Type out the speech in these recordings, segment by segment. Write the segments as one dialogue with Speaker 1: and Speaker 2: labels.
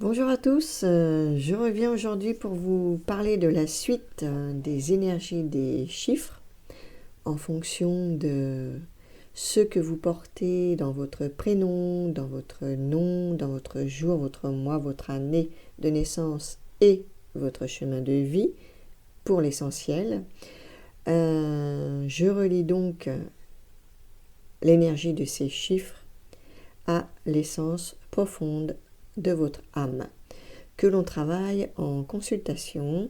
Speaker 1: Bonjour à tous, je reviens aujourd'hui pour vous parler de la suite des énergies des chiffres en fonction de ce que vous portez dans votre prénom, dans votre nom, dans votre jour, votre mois, votre année de naissance et votre chemin de vie pour l'essentiel. Je relie donc l'énergie de ces chiffres à l'essence profonde de votre âme, que l'on travaille en consultation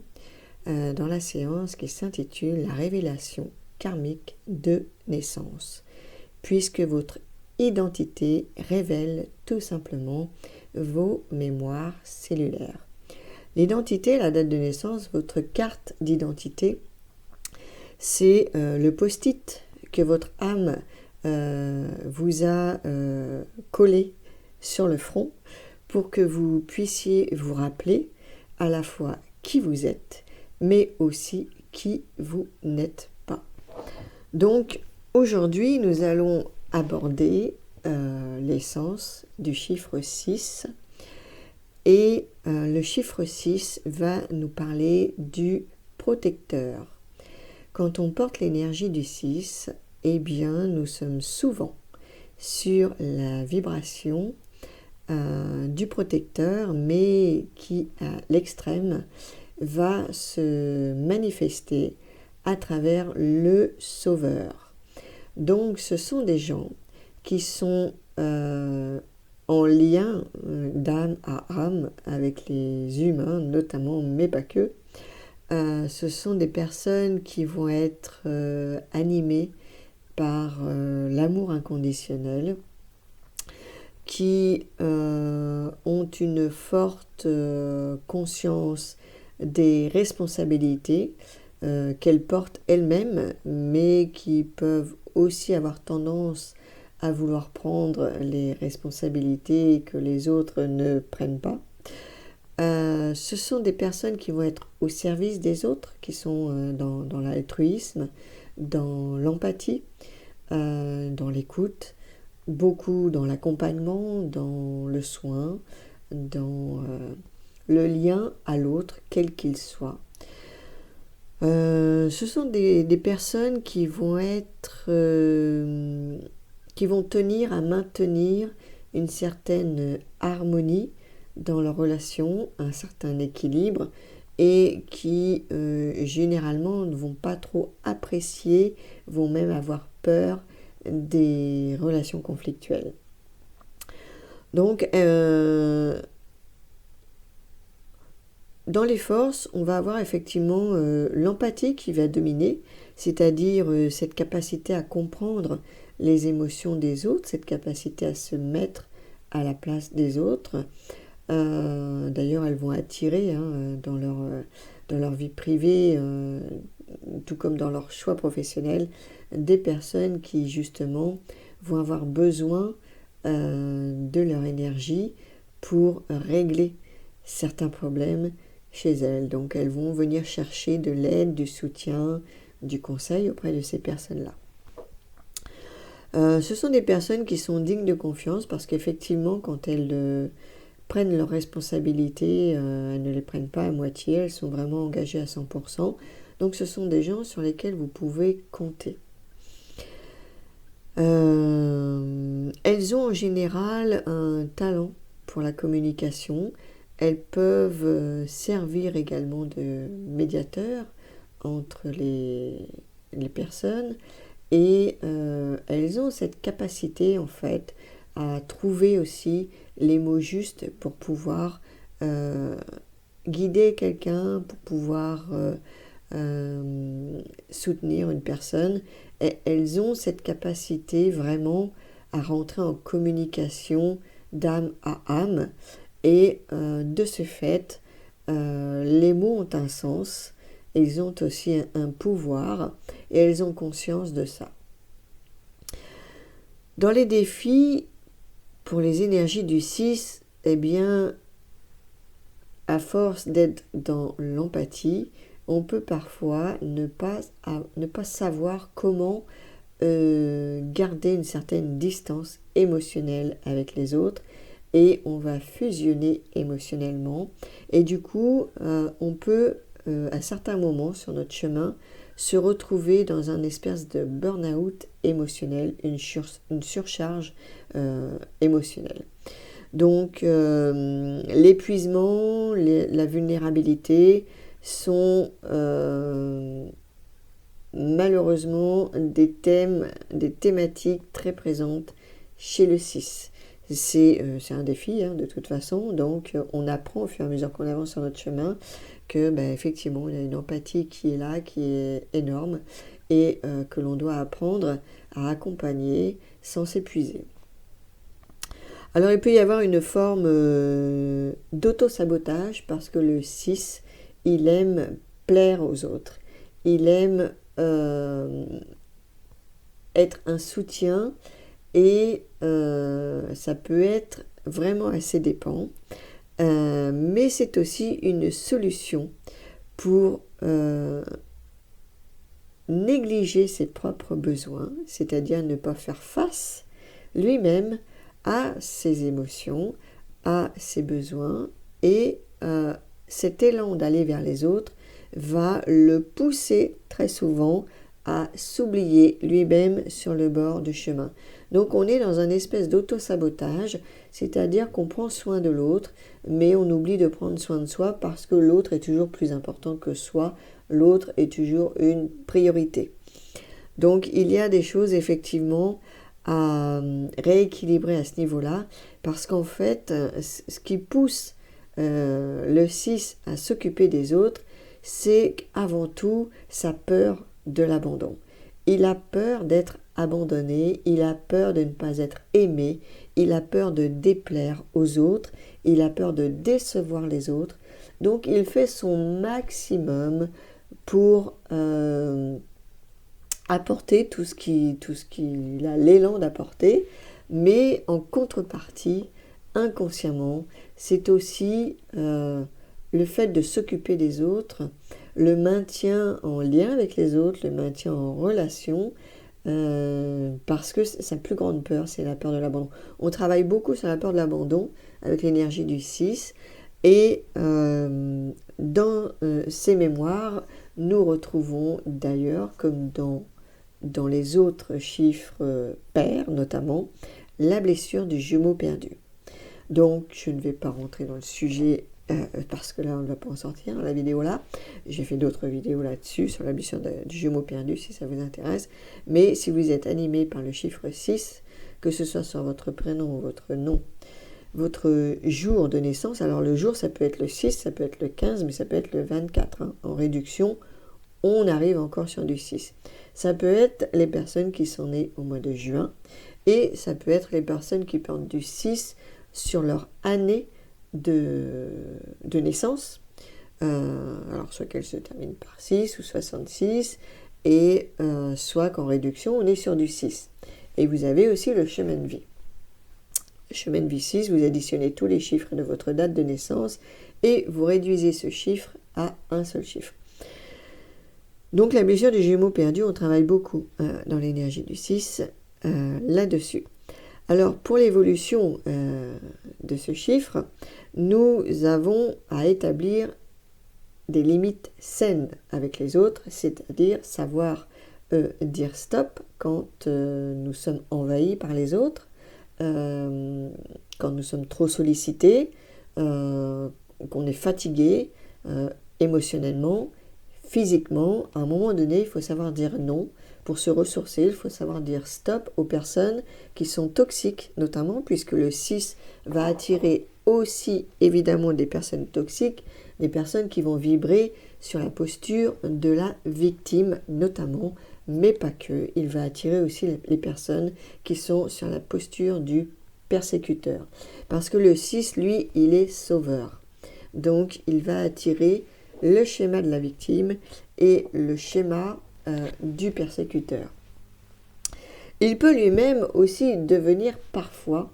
Speaker 1: dans la séance qui s'intitule La révélation karmique de naissance, puisque votre identité révèle tout simplement vos mémoires cellulaires. L'identité, la date de naissance, votre carte d'identité, c'est le post-it que votre âme vous a collé sur le front pour que vous puissiez vous rappeler à la fois qui vous êtes, mais aussi qui vous n'êtes pas. Donc, aujourd'hui, nous allons aborder l'essence du chiffre 6. Et le chiffre 6 va nous parler du protecteur. Quand on porte l'énergie du 6, eh bien, nous sommes souvent sur la vibration du protecteur, mais qui, à l'extrême, va se manifester à travers le sauveur. Donc, ce sont des gens qui sont en lien d'âme à âme avec les humains, notamment, mais pas que. Ce sont des personnes qui vont être animées par l'amour inconditionnel, qui ont une forte conscience des responsabilités qu'elles portent elles-mêmes, mais qui peuvent aussi avoir tendance à vouloir prendre les responsabilités que les autres ne prennent pas. Ce sont des personnes qui vont être au service des autres, qui sont dans l'altruisme, dans l'empathie, dans l'écoute, beaucoup dans l'accompagnement, dans le soin, dans le lien à l'autre, quel qu'il soit. Ce sont des personnes qui vont être, qui vont tenir à maintenir une certaine harmonie dans leur relation, un certain équilibre, et qui généralement ne vont pas trop apprécier, vont même avoir peur des relations conflictuelles. Donc, dans les forces, on va avoir effectivement l'empathie qui va dominer, c'est-à-dire cette capacité à comprendre les émotions des autres, cette capacité à se mettre à la place des autres. D'ailleurs, elles vont attirer dans leur vie privée, tout comme dans leur choix professionnel, des personnes qui justement vont avoir besoin de leur énergie pour régler certains problèmes chez elles. Donc elles vont venir chercher de l'aide, du soutien, du conseil auprès de ces personnes-là. Ce sont des personnes qui sont dignes de confiance parce qu'effectivement, quand elles prennent leurs responsabilités, elles ne les prennent pas à moitié, elles sont vraiment engagées à 100%. Donc ce sont des gens sur lesquels vous pouvez compter. Elles ont en général un talent pour la communication. Elles peuvent servir également de médiateurs entre les personnes et elles ont cette capacité en fait à trouver aussi les mots justes pour pouvoir guider quelqu'un, pour pouvoir soutenir une personne. Et elles ont cette capacité vraiment à rentrer en communication d'âme à âme. Et de ce fait, les mots ont un sens, ils ont aussi un pouvoir et elles ont conscience de ça. Dans les défis, pour les énergies du 6, eh bien, à force d'être dans l'empathie, on peut parfois ne pas savoir comment garder une certaine distance émotionnelle avec les autres et on va fusionner émotionnellement. Et du coup, on peut, à certains moments sur notre chemin, se retrouver dans un espèce de burn-out émotionnel, une surcharge émotionnelle. Donc, l'épuisement, la vulnérabilité sont malheureusement des thématiques très présentes chez le 6. C'est un défi de toute façon, donc on apprend au fur et à mesure qu'on avance sur notre chemin que effectivement il y a une empathie qui est là, qui est énorme et que l'on doit apprendre à accompagner sans s'épuiser. Alors il peut y avoir une forme d'auto-sabotage parce que le 6, il aime plaire aux autres, il aime être un soutien et ça peut être vraiment assez dépend. Mais c'est aussi une solution pour négliger ses propres besoins, c'est-à-dire ne pas faire face lui-même à ses émotions, à ses besoins, et cet élan d'aller vers les autres va le pousser très souvent à s'oublier lui-même sur le bord du chemin. Donc on est dans un espèce d'auto-sabotage, c'est-à-dire qu'on prend soin de l'autre, mais on oublie de prendre soin de soi parce que l'autre est toujours plus important que soi, l'autre est toujours une priorité. Donc il y a des choses effectivement à rééquilibrer à ce niveau-là, parce qu'en fait, ce qui pousse le 6 à s'occuper des autres, c'est avant tout sa peur de l'abandon. Il a peur d'être abandonné, il a peur de ne pas être aimé, il a peur de déplaire aux autres, il a peur de décevoir les autres. Donc il fait son maximum pour apporter tout ce qu'il a l'élan d'apporter, mais en contrepartie, inconsciemment, c'est aussi le fait de s'occuper des autres, le maintien en lien avec les autres, le maintien en relation, parce que sa plus grande peur, c'est la peur de l'abandon. On travaille beaucoup sur la peur de l'abandon avec l'énergie du 6, et dans ces mémoires, nous retrouvons d'ailleurs, comme dans les autres chiffres pairs notamment, la blessure du jumeau perdu. Donc je ne vais pas rentrer dans le sujet parce que là on ne va pas en sortir dans la vidéo là. J'ai fait d'autres vidéos là-dessus sur la blessure du jumeau perdu si ça vous intéresse. Mais si vous êtes animé par le chiffre 6, que ce soit sur votre prénom ou votre nom, votre jour de naissance, alors le jour ça peut être le 6, ça peut être le 15, mais ça peut être le 24. En réduction, on arrive encore sur du 6. Ça peut être les personnes qui sont nées au mois de juin, et ça peut être les personnes qui portent du 6 sur leur année de naissance. Alors soit qu'elle se termine par 6 ou 66, et soit qu'en réduction, on est sur du 6. Et vous avez aussi le chemin de vie. Le chemin de vie 6, vous additionnez tous les chiffres de votre date de naissance et vous réduisez ce chiffre à un seul chiffre. Donc la blessure du jumeau perdu, on travaille beaucoup dans l'énergie du 6 là-dessus. Alors pour l'évolution de ce chiffre, nous avons à établir des limites saines avec les autres, c'est-à-dire savoir dire stop quand nous sommes envahis par les autres, quand nous sommes trop sollicités, qu'on est fatigué émotionnellement, physiquement. À un moment donné, il faut savoir dire non. Pour se ressourcer, il faut savoir dire stop aux personnes qui sont toxiques, notamment puisque le 6 va attirer aussi évidemment des personnes toxiques, des personnes qui vont vibrer sur la posture de la victime notamment, mais pas que. Il va attirer aussi les personnes qui sont sur la posture du persécuteur. Parce que le 6, lui, il est sauveur. Donc, il va attirer le schéma de la victime et le schéma du persécuteur. Il peut lui-même aussi devenir parfois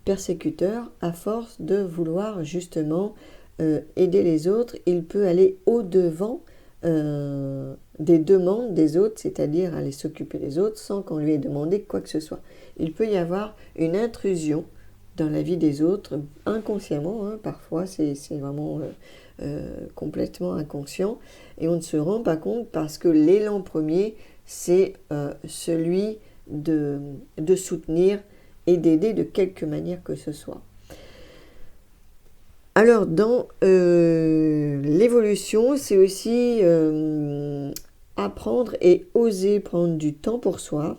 Speaker 1: persécuteur à force de vouloir justement aider les autres. Il peut aller au-devant des demandes des autres, c'est-à-dire aller s'occuper des autres sans qu'on lui ait demandé quoi que ce soit. Il peut y avoir une intrusion dans la vie des autres, inconsciemment, hein, parfois c'est vraiment complètement inconscient, et on ne se rend pas compte parce que l'élan premier, c'est celui de soutenir et d'aider de quelque manière que ce soit. Alors, dans l'évolution, c'est aussi apprendre et oser prendre du temps pour soi.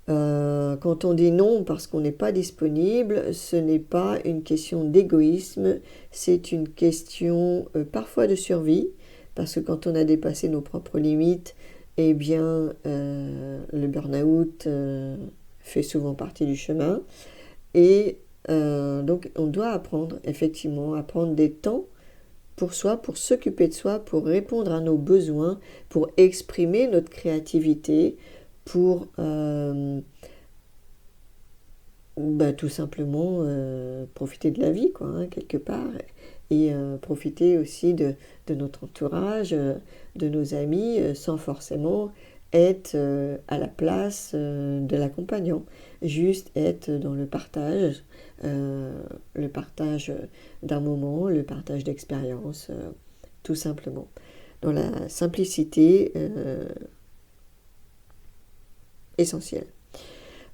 Speaker 1: Quand on dit non parce qu'on n'est pas disponible, ce n'est pas une question d'égoïsme, c'est une question parfois de survie, parce que quand on a dépassé nos propres limites, eh bien, le burn-out fait souvent partie du chemin. Et donc, on doit apprendre, effectivement, à prendre des temps pour soi, pour s'occuper de soi, pour répondre à nos besoins, pour exprimer notre créativité, pour tout simplement profiter de la vie, quoi, hein, quelque part, et profiter aussi de notre entourage, de nos amis, sans forcément être à la place de l'accompagnant, juste être dans le partage d'un moment, le partage d'expériences, tout simplement, dans la simplicité essentielle.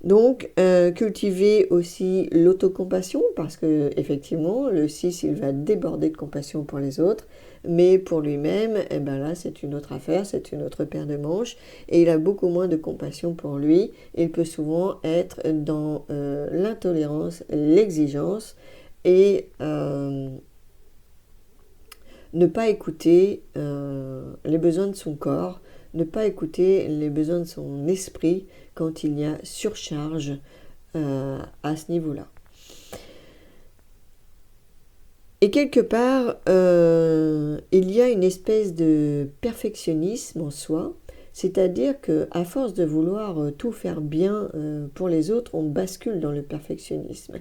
Speaker 1: Donc, cultiver aussi l'autocompassion, parce que effectivement, le 6, il va déborder de compassion pour les autres, mais pour lui-même, eh ben là, c'est une autre affaire, c'est une autre paire de manches, et il a beaucoup moins de compassion pour lui. Il peut souvent être dans l'intolérance, l'exigence, et ne pas écouter les besoins de son corps, ne pas écouter les besoins de son esprit quand il y a surcharge à ce niveau-là. Et quelque part, il y a une espèce de perfectionnisme en soi, c'est-à-dire qu'à force de vouloir tout faire bien pour les autres, on bascule dans le perfectionnisme.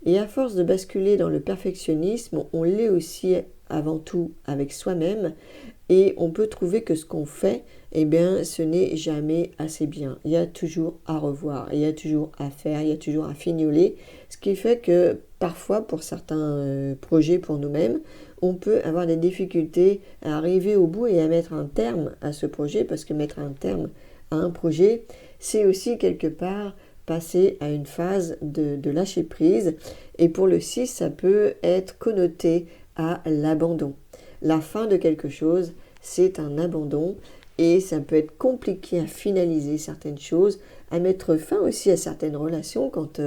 Speaker 1: Et à force de basculer dans le perfectionnisme, on l'est aussi avant tout avec soi-même, et on peut trouver que ce qu'on fait, eh bien, ce n'est jamais assez bien. Il y a toujours à revoir, il y a toujours à faire, il y a toujours à fignoler, ce qui fait que parfois, pour certains projets pour nous-mêmes, on peut avoir des difficultés à arriver au bout et à mettre un terme à ce projet, parce que mettre un terme à un projet, c'est aussi quelque part passer à une phase de lâcher prise, et pour le 6, ça peut être connoté à l'abandon. La fin de quelque chose, c'est un abandon, et ça peut être compliqué à finaliser certaines choses, à mettre fin aussi à certaines relations quand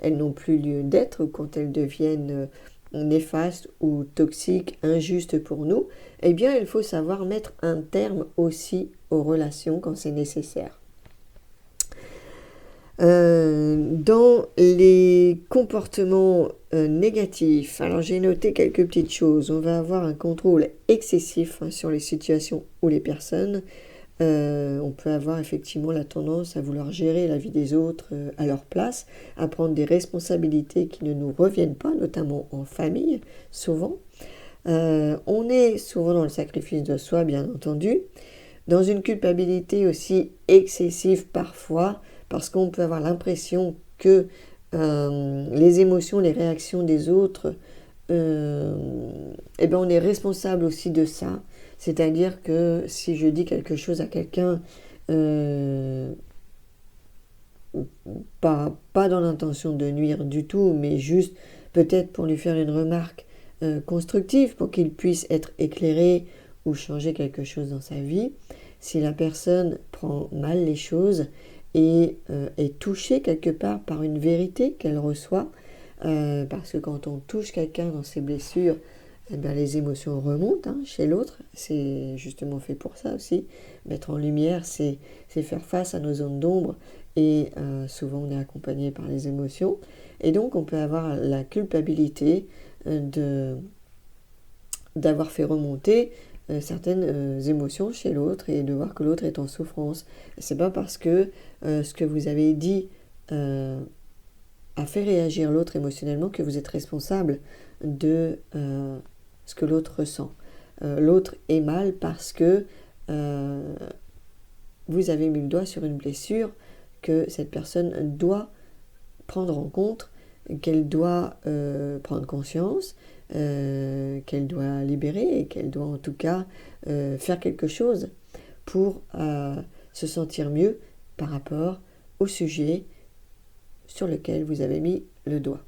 Speaker 1: elles n'ont plus lieu d'être, ou quand elles deviennent néfastes ou toxiques, injustes pour nous. Eh bien, il faut savoir mettre un terme aussi aux relations quand c'est nécessaire. Dans les comportements négatifs, alors j'ai noté quelques petites choses. On va avoir un contrôle excessif sur les situations ou les personnes. On peut avoir effectivement la tendance à vouloir gérer la vie des autres à leur place, à prendre des responsabilités qui ne nous reviennent pas, notamment en famille, souvent. On est souvent dans le sacrifice de soi, bien entendu, dans une culpabilité aussi excessive parfois, parce qu'on peut avoir l'impression que les émotions, les réactions des autres, eh ben on est responsable aussi de ça. C'est-à-dire que si je dis quelque chose à quelqu'un, pas dans l'intention de nuire du tout, mais juste peut-être pour lui faire une remarque constructive, pour qu'il puisse être éclairé ou changer quelque chose dans sa vie, si la personne prend mal les choses et est touchée quelque part par une vérité qu'elle reçoit, parce que quand on touche quelqu'un dans ses blessures, eh bien, les émotions remontent chez l'autre. C'est justement fait pour ça aussi. Mettre en lumière, c'est faire face à nos zones d'ombre, et souvent on est accompagné par les émotions. Et donc on peut avoir la culpabilité d'avoir fait remonter certaines émotions chez l'autre et de voir que l'autre est en souffrance. C'est pas parce que ce que vous avez dit a fait réagir l'autre émotionnellement que vous êtes responsable de ce que l'autre ressent. L'autre est mal parce que vous avez mis le doigt sur une blessure que cette personne doit prendre en compte qu'elle doit prendre conscience, qu'elle doit libérer et qu'elle doit en tout cas faire quelque chose pour se sentir mieux par rapport au sujet sur lequel vous avez mis le doigt.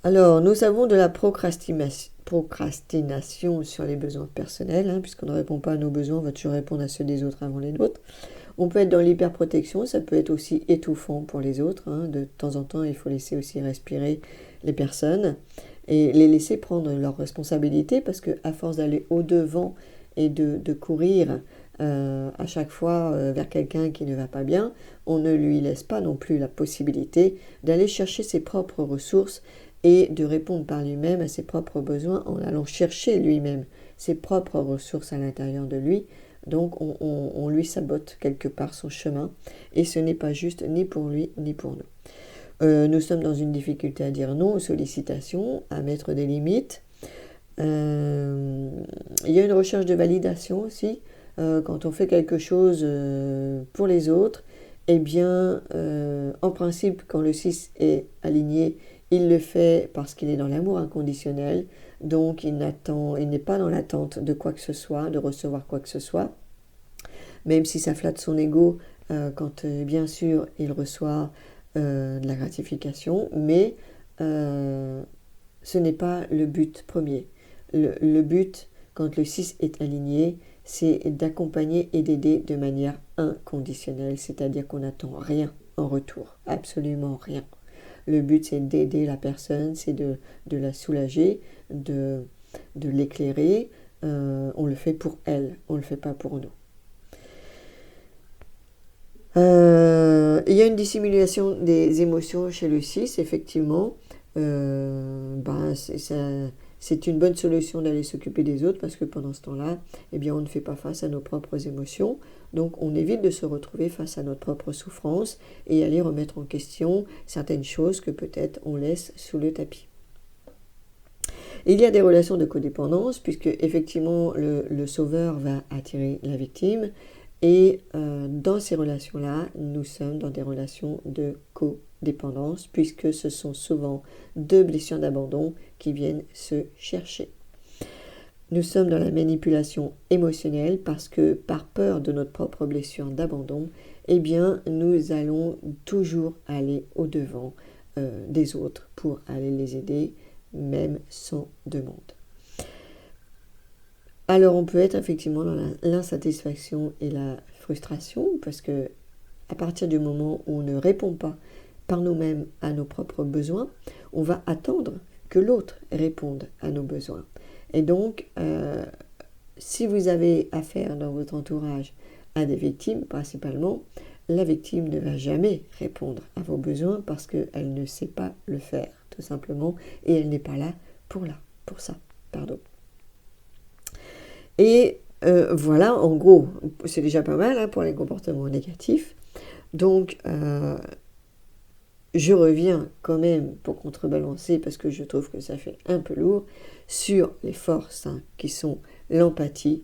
Speaker 1: Alors, nous avons de la procrastination sur les besoins personnels, puisqu'on ne répond pas à nos besoins, on va toujours répondre à ceux des autres avant les nôtres. On peut être dans l'hyperprotection, ça peut être aussi étouffant pour les autres. De temps en temps, il faut laisser aussi respirer les personnes et les laisser prendre leurs responsabilités, parce qu'à force d'aller au-devant et de courir à chaque fois vers quelqu'un qui ne va pas bien, on ne lui laisse pas non plus la possibilité d'aller chercher ses propres ressources et de répondre par lui-même à ses propres besoins en allant chercher lui-même ses propres ressources à l'intérieur de lui. Donc on lui sabote quelque part son chemin, et ce n'est pas juste ni pour lui ni pour nous. Nous sommes dans une difficulté à dire non aux sollicitations, à mettre des limites. Il y a une recherche de validation aussi. Quand on fait quelque chose pour les autres, eh bien, en principe, quand le 6 est aligné, il le fait parce qu'il est dans l'amour inconditionnel, donc il n'est pas dans l'attente de quoi que ce soit, de recevoir quoi que ce soit, même si ça flatte son ego quand bien sûr il reçoit de la gratification, mais ce n'est pas le but premier. Le but, quand le 6 est aligné, c'est d'accompagner et d'aider de manière inconditionnelle, c'est-à-dire qu'on n'attend rien en retour, absolument rien. Le but, c'est d'aider la personne, c'est de la soulager, de l'éclairer. On le fait pour elle, on ne le fait pas pour nous. Il y a une dissimulation des émotions chez le 6, effectivement. C'est une bonne solution d'aller s'occuper des autres, parce que pendant ce temps-là, eh bien, on ne fait pas face à nos propres émotions. Donc on évite de se retrouver face à notre propre souffrance et aller remettre en question certaines choses que peut-être on laisse sous le tapis. Il y a des relations de codépendance, puisque effectivement le sauveur va attirer la victime, et dans ces relations-là, nous sommes dans des relations de codépendance, puisque ce sont souvent deux blessures d'abandon qui viennent se chercher. Nous sommes dans la manipulation émotionnelle, parce que par peur de notre propre blessure d'abandon, eh bien, nous allons toujours aller au-devant des autres pour aller les aider, même sans demande. Alors, on peut être effectivement dans l'insatisfaction et la frustration, parce que à partir du moment où on ne répond pas par nous-mêmes à nos propres besoins, on va attendre que l'autre réponde à nos besoins. Et donc, si vous avez affaire dans votre entourage à des victimes, principalement, la victime ne va jamais répondre à vos besoins, parce qu'elle ne sait pas le faire, tout simplement, et elle n'est pas là pour ça. Et voilà, en gros, c'est déjà pas mal pour les comportements négatifs. Donc, je reviens quand même pour contrebalancer, parce que je trouve que ça fait un peu lourd, sur les forces qui sont l'empathie,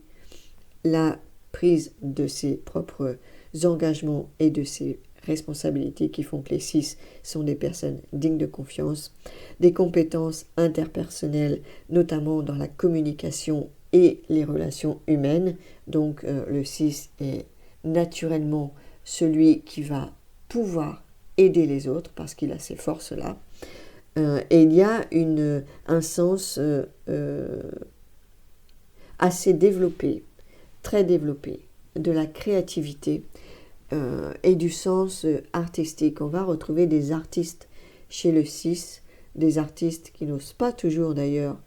Speaker 1: la prise de ses propres engagements et de ses responsabilités, qui font que les 6 sont des personnes dignes de confiance, des compétences interpersonnelles, notamment dans la communication et les relations humaines. Donc le 6 est naturellement celui qui va pouvoir aider les autres, parce qu'il a ces forces-là. Et il y a un sens assez développé, très développé, de la créativité et du sens artistique. On va retrouver des artistes chez le 6, des artistes qui n'osent pas toujours d'ailleurs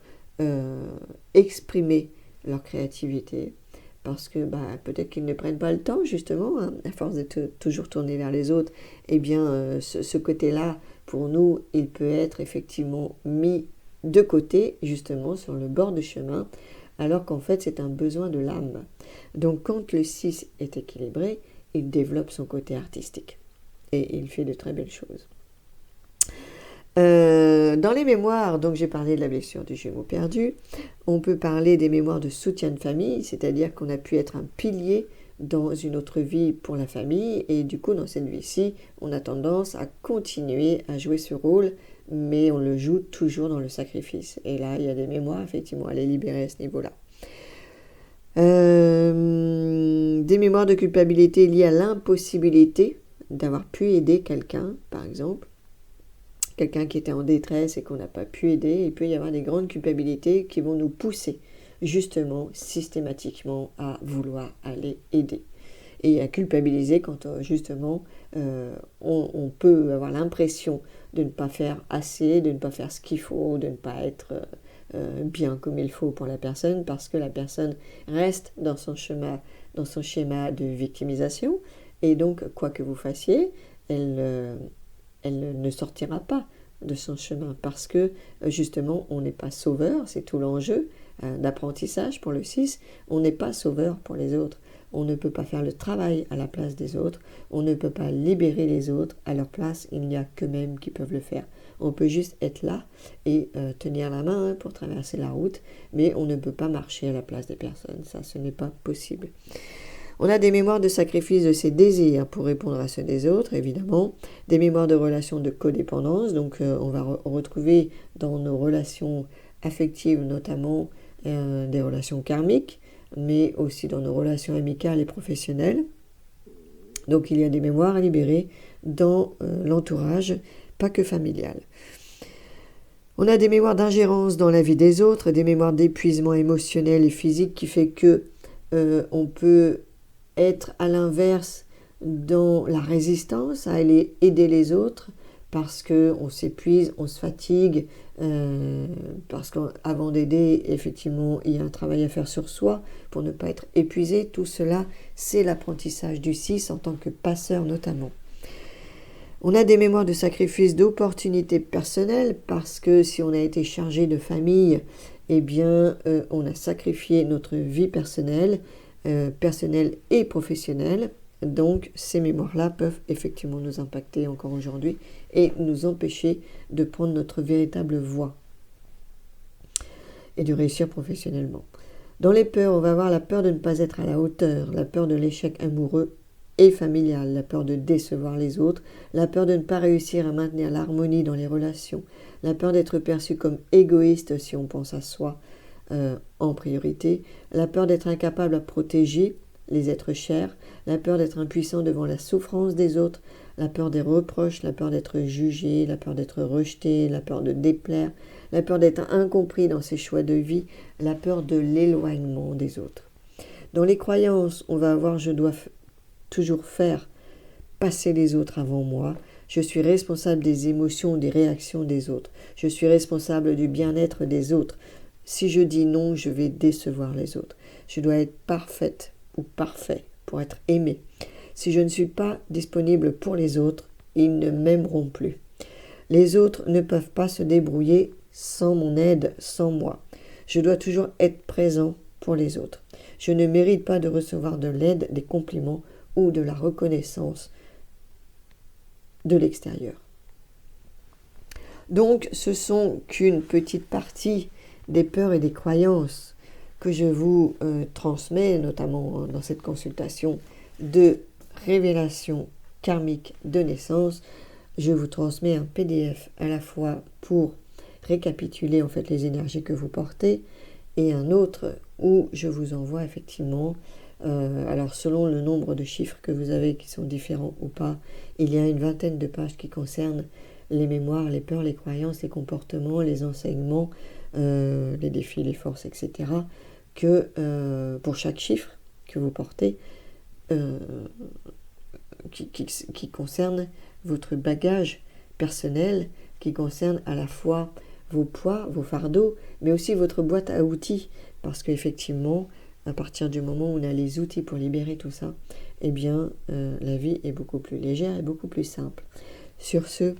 Speaker 1: exprimer leur créativité, parce que peut-être qu'ils ne prennent pas le temps, justement, à force d'être toujours tournés vers les autres. Eh bien, ce côté-là, pour nous, il peut être effectivement mis de côté, justement, sur le bord du chemin, alors qu'en fait, c'est un besoin de l'âme. Donc, quand le 6 est équilibré, il développe son côté artistique, et il fait de très belles choses. Dans les mémoires, donc j'ai parlé de la blessure du jumeau perdu, on peut parler des mémoires de soutien de famille, c'est-à-dire qu'on a pu être un pilier dans une autre vie pour la famille, et du coup dans cette vie-ci, on a tendance à continuer à jouer ce rôle, mais on le joue toujours dans le sacrifice. Et là, il y a des mémoires, effectivement, à les libérer à ce niveau-là. Des mémoires de culpabilité liées à l'impossibilité d'avoir pu aider quelqu'un, par exemple. Quelqu'un qui était en détresse et qu'on n'a pas pu aider. Il peut y avoir des grandes culpabilités qui vont nous pousser justement systématiquement à vouloir aller aider et à culpabiliser quand justement on peut avoir l'impression de ne pas faire assez, de ne pas faire ce qu'il faut, de ne pas être bien comme il faut pour la personne, parce que la personne reste dans son schéma de victimisation, et donc quoi que vous fassiez, elle ne sortira pas de son chemin, parce que justement on n'est pas sauveur. C'est tout l'enjeu d'apprentissage pour le 6. On n'est pas sauveur pour les autres. On ne peut pas faire le travail à la place des autres. On ne peut pas libérer les autres à leur place. Il n'y a qu'eux-mêmes qui peuvent le faire. On peut juste être là et tenir la main pour traverser la route, mais on ne peut pas marcher à la place des personnes. Ça, ce n'est pas possible. On a des mémoires de sacrifice de ses désirs pour répondre à ceux des autres, évidemment. Des mémoires de relations de codépendance. Donc, on va retrouver dans nos relations affectives, notamment des relations karmiques, mais aussi dans nos relations amicales et professionnelles. Donc, il y a des mémoires à libérer dans l'entourage, pas que familial. On a des mémoires d'ingérence dans la vie des autres, des mémoires d'épuisement émotionnel et physique qui fait que on peut être à l'inverse dans la résistance, à aller aider les autres, parce qu'on s'épuise, on se fatigue, parce qu'avant d'aider, effectivement, il y a un travail à faire sur soi pour ne pas être épuisé. Tout cela, c'est l'apprentissage du 6 en tant que passeur notamment. On a des mémoires de sacrifice d'opportunités personnelles, parce que si on a été chargé de famille, eh bien, on a sacrifié notre vie personnelle et professionnelle. Donc, ces mémoires-là peuvent effectivement nous impacter encore aujourd'hui et nous empêcher de prendre notre véritable voie et de réussir professionnellement. Dans les peurs, on va avoir la peur de ne pas être à la hauteur, la peur de l'échec amoureux et familial, la peur de décevoir les autres, la peur de ne pas réussir à maintenir l'harmonie dans les relations, la peur d'être perçu comme égoïste si on pense à soi en priorité, la peur d'être incapable à protéger les êtres chers, la peur d'être impuissant devant la souffrance des autres, la peur des reproches, la peur d'être jugé, la peur d'être rejeté, la peur de déplaire, la peur d'être incompris dans ses choix de vie, la peur de l'éloignement des autres. Dans les croyances, on va avoir « je dois toujours faire passer les autres avant moi », je suis responsable des émotions, des réactions des autres, je suis responsable du bien-être des autres. Si je dis non, je vais décevoir les autres. Je dois être parfaite ou parfait pour être aimé. Si je ne suis pas disponible pour les autres, ils ne m'aimeront plus. Les autres ne peuvent pas se débrouiller sans mon aide, sans moi. Je dois toujours être présent pour les autres. Je ne mérite pas de recevoir de l'aide, des compliments ou de la reconnaissance de l'extérieur. Donc, ce sont qu'une petite partie des peurs et des croyances que je vous transmets, notamment dans cette consultation de révélation karmique de naissance. Je vous transmets un PDF à la fois pour récapituler en fait les énergies que vous portez, et un autre où je vous envoie effectivement, alors selon le nombre de chiffres que vous avez qui sont différents ou pas, il y a une vingtaine de pages qui concernent les mémoires, les peurs, les croyances, les comportements, les enseignements, les défis, les forces, etc. que pour chaque chiffre que vous portez, qui concerne votre bagage personnel, qui concerne à la fois vos poids, vos fardeaux, mais aussi votre boîte à outils, parce qu'effectivement, à partir du moment où on a les outils pour libérer tout ça, eh bien, la vie est beaucoup plus légère et beaucoup plus simple. Sur ce,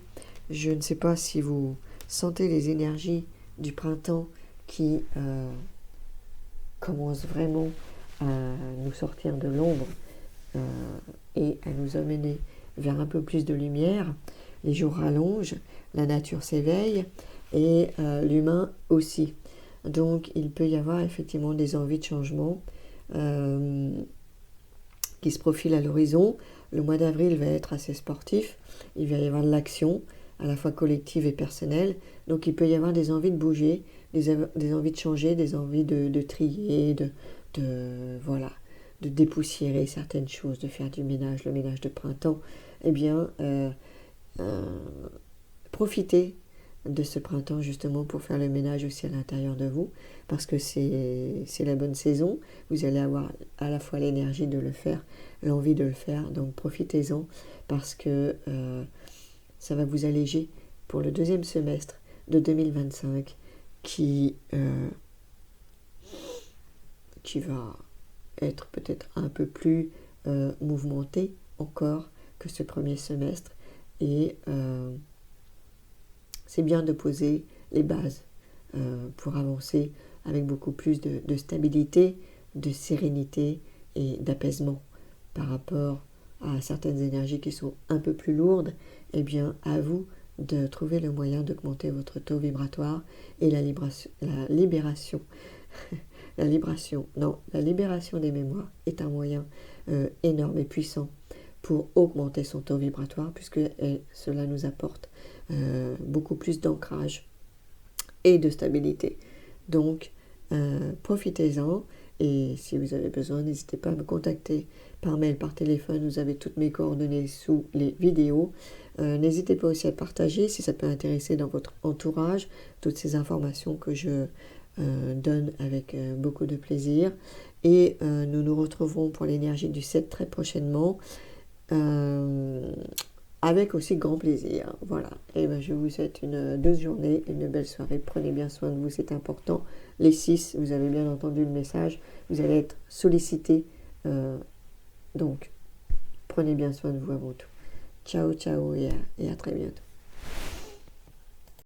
Speaker 1: je ne sais pas si vous sentez les énergies du printemps qui commencent vraiment à nous sortir de l'ombre et à nous amener vers un peu plus de lumière. Les jours rallongent, la nature s'éveille et l'humain aussi. Donc il peut y avoir effectivement des envies de changement. qui se profile à l'horizon. Le mois d'avril va être assez sportif, il va y avoir de l'action, à la fois collective et personnelle, donc il peut y avoir des envies de bouger, des envies de changer, des envies de trier, voilà, de dépoussiérer certaines choses, de faire du ménage, le ménage de printemps. Eh bien, profitez de ce printemps justement pour faire le ménage aussi à l'intérieur de vous, parce que c'est la bonne saison. Vous allez avoir à la fois l'énergie de le faire, l'envie de le faire, donc profitez-en, parce que ça va vous alléger pour le deuxième semestre de 2025 qui va être peut-être un peu plus mouvementé encore que ce premier semestre, et c'est bien de poser les bases pour avancer avec beaucoup plus de stabilité, de sérénité et d'apaisement par rapport à certaines énergies qui sont un peu plus lourdes. Eh bien, à vous de trouver le moyen d'augmenter votre taux vibratoire, et la libération la libération des mémoires est un moyen énorme et puissant pour augmenter son taux vibratoire, puisque cela nous apporte beaucoup plus d'ancrage et de stabilité. Donc, profitez-en, et si vous avez besoin, n'hésitez pas à me contacter par mail, par téléphone. Vous avez toutes mes coordonnées sous les vidéos. N'hésitez pas aussi à partager si ça peut intéresser dans votre entourage toutes ces informations que je donne avec beaucoup de plaisir. Et nous nous retrouverons pour l'énergie du 7 très prochainement, avec aussi grand plaisir. Voilà. Et ben, je vous souhaite une douce journée, une belle soirée. Prenez bien soin de vous, c'est important. Les 6, vous avez bien entendu le message, vous allez être sollicités. Donc, prenez bien soin de vous avant tout. Ciao, ciao, et à très bientôt.